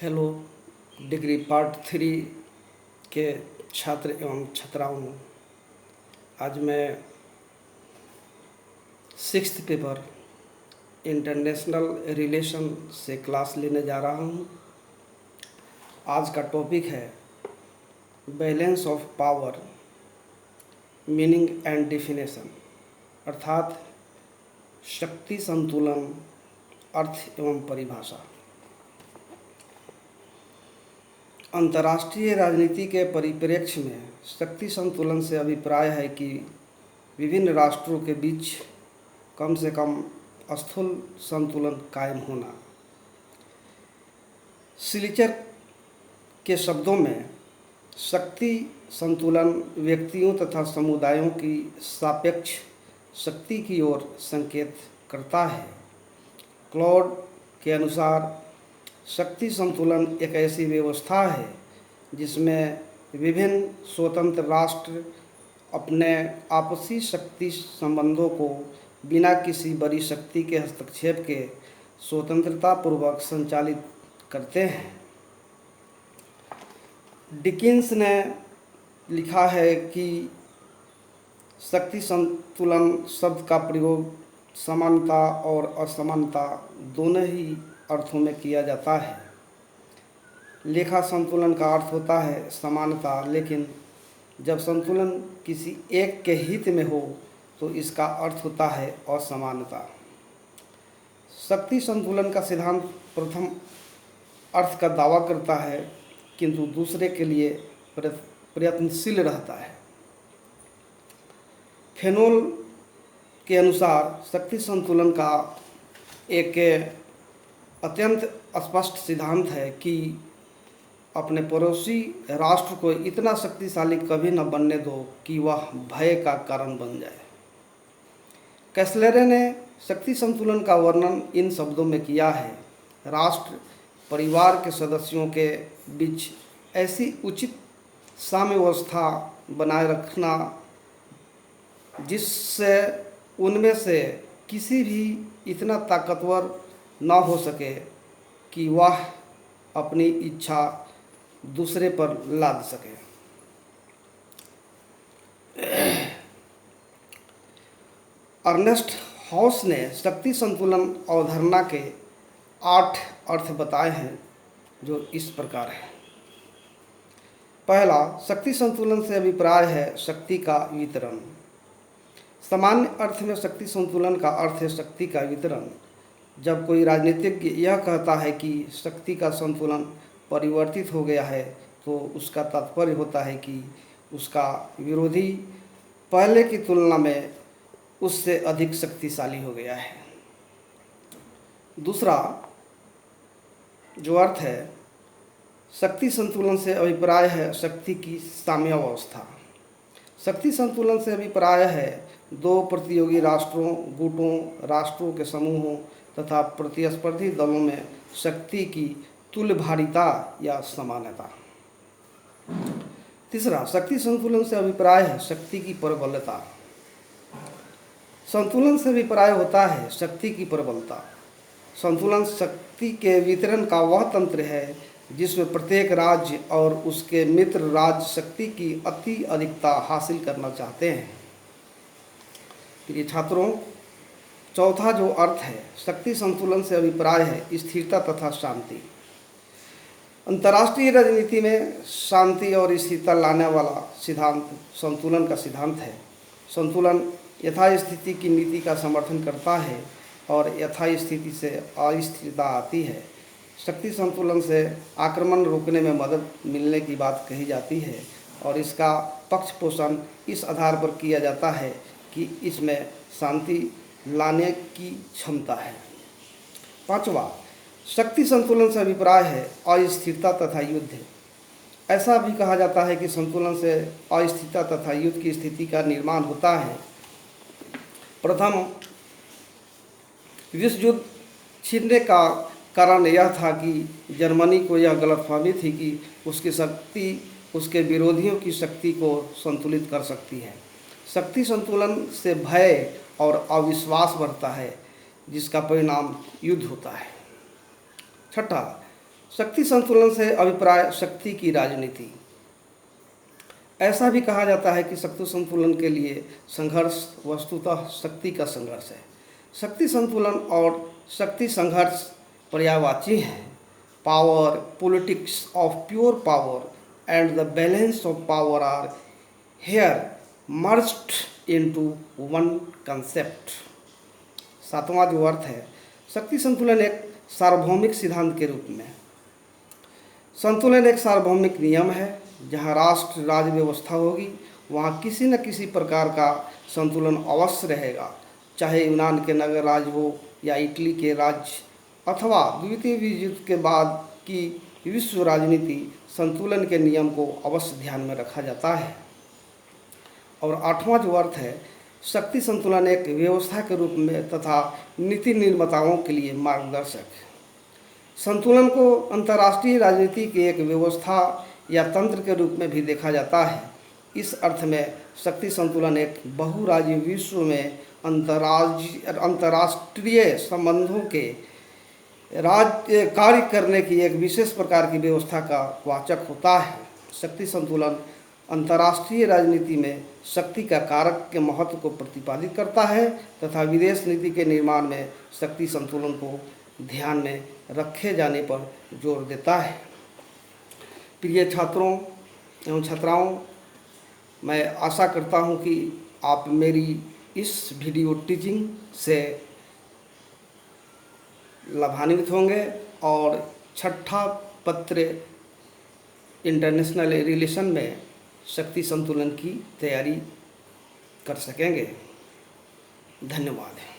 Hello. Degree part 3 के छात्र एवं छात्राओं, आज मैं 6th पेपर इंटरनेशनल रिलेशन से क्लास लेने जा रहा हूँ। आज का टॉपिक है balance of power, meaning and definition, अर्थात शक्ति संतुलन, अर्थ एवं परिभाषा। अंतर्राष्ट्रीय राजनीति के परिप्रेक्ष्य में शक्ति संतुलन से अभिप्राय है कि विभिन्न राष्ट्रों के बीच कम से कम स्थूल संतुलन कायम होना। सिलिचर के शब्दों में शक्ति संतुलन व्यक्तियों तथा समुदायों की सापेक्ष शक्ति की ओर संकेत करता है। क्लॉड के अनुसार शक्ति संतुलन एक ऐसी व्यवस्था है जिसमें विभिन्न स्वतंत्र राष्ट्र अपने आपसी शक्ति संबंधों को बिना किसी बड़ी शक्ति के हस्तक्षेप के स्वतंत्रतापूर्वक संचालित करते हैं। डिकिंस ने लिखा है कि शक्ति संतुलन शब्द का प्रयोग समानता और असमानता दोनों ही अर्थों में किया जाता है। लेखा संतुलन का अर्थ होता है समानता, लेकिन जब संतुलन किसी एक के हित में हो तो इसका अर्थ होता है असमानता। शक्ति संतुलन का सिद्धांत प्रथम अर्थ का दावा करता है किंतु दूसरे के लिए प्रयत्नशील रहता है। फेनोल के अनुसार शक्ति संतुलन का एक अत्यंत स्पष्ट सिद्धांत है कि अपने पड़ोसी राष्ट्र को इतना शक्तिशाली कभी न बनने दो कि वह भय का कारण बन जाए। कैसलरे ने शक्ति संतुलन का वर्णन इन शब्दों में किया है: राष्ट्र परिवार के सदस्यों के बीच ऐसी उचित साम्यावस्था बनाए रखना जिससे उनमें से किसी भी इतना ताकतवर न हो सके कि वह अपनी इच्छा दूसरे पर लाद सके। अर्नेस्ट हॉस ने शक्ति संतुलन अवधारणा के 8 अर्थ बताए हैं जो इस प्रकार है। पहला, शक्ति संतुलन से अभिप्राय है शक्ति का वितरण। सामान्य अर्थ में शक्ति संतुलन का अर्थ है शक्ति का वितरण। जब कोई राजनीतिज्ञ यह कहता है कि शक्ति का संतुलन परिवर्तित हो गया है तो उसका तात्पर्य होता है कि उसका विरोधी पहले की तुलना में उससे अधिक शक्तिशाली हो गया है। दूसरा जो अर्थ है शक्ति संतुलन से अभिप्राय है शक्ति की साम्यावस्था। शक्ति संतुलन से अभिप्राय है दो प्रतियोगी राष्ट्रों, गुटों, राष्ट्रों के समूहों तथा प्रतिस्पर्धी दलों में शक्ति की तुल्यभारिता या समानता। तीसरा, शक्ति संतुलन से अभिप्राय है शक्ति की प्रबलता। संतुलन से अभिप्राय होता है शक्ति की प्रबलता। संतुलन शक्ति के वितरण का वह तंत्र है जिसमें प्रत्येक राज्य और उसके मित्र राज्य शक्ति की अति अधिकता हासिल करना चाहते हैं। प्रिय छात्रों, चौथा जो अर्थ है शक्ति संतुलन से अभिप्राय है स्थिरता तथा शांति। अंतर्राष्ट्रीय राजनीति में शांति और स्थिरता लाने वाला सिद्धांत संतुलन का सिद्धांत है। संतुलन यथास्थिति की नीति का समर्थन करता है और यथास्थिति से अस्थिरता आती है। शक्ति संतुलन से आक्रमण रोकने में मदद मिलने की बात कही जाती है और इसका पक्ष पोषण इस आधार पर किया जाता है कि इसमें शांति लाने की क्षमता है। पांचवा, शक्ति संतुलन से अभिप्राय है अस्थिरता तथा युद्ध। ऐसा भी कहा जाता है कि संतुलन से अस्थिरता तथा युद्ध की स्थिति का निर्माण होता है। प्रथम विश्व युद्ध छिड़ने का कारण यह था कि जर्मनी को यह गलतफहमी थी कि उसकी शक्ति उसके विरोधियों की शक्ति को संतुलित कर सकती है। शक्ति संतुलन से भय और अविश्वास बढ़ता है जिसका परिणाम युद्ध होता है। छठा, शक्ति संतुलन से अभिप्राय शक्ति की राजनीति। ऐसा भी कहा जाता है कि शक्ति संतुलन के लिए संघर्ष वस्तुतः शक्ति का संघर्ष है। शक्ति संतुलन और शक्ति संघर्ष पर्यायवाची हैं। Power, politics of pure power and the balance of power are here merged into one concept. सातवां जो अर्थ है, शक्ति संतुलन एक सार्वभौमिक सिद्धांत के रूप में। संतुलन एक सार्वभौमिक नियम है। जहाँ राष्ट्र राज्य व्यवस्था होगी वहाँ किसी न किसी प्रकार का संतुलन अवश्य रहेगा, चाहे यूनान के नगर राज्य हो या इटली के राज्य अथवा द्वितीय विश्व युद्ध के बाद की विश्व राजनीति। संतुलन के नियम को अवश्य ध्यान में रखा जाता है। और आठवां जो अर्थ है, शक्ति संतुलन एक व्यवस्था के रूप में तथा नीति निर्माताओं के लिए मार्गदर्शक। संतुलन को अंतर्राष्ट्रीय राजनीति की एक व्यवस्था या तंत्र के रूप में भी देखा जाता है। इस अर्थ में शक्ति संतुलन एक बहुराज्यीय विश्व में अंतर्राष्ट्रीय संबंधों के कार्य करने की एक विशेष प्रकार की व्यवस्था का वाचक होता है। शक्ति संतुलन अंतर्राष्ट्रीय राजनीति में शक्ति का कारक के महत्व को प्रतिपादित करता है तथा विदेश नीति के निर्माण में शक्ति संतुलन को ध्यान में रखे जाने पर जोर देता है। प्रिय छात्रों एवं छात्राओं, मैं आशा करता हूं कि आप मेरी इस वीडियो टीचिंग से लाभान्वित होंगे और छठा पत्र इंटरनेशनल रिलेशन में शक्ति संतुलन की तैयारी कर सकेंगे। धन्यवाद।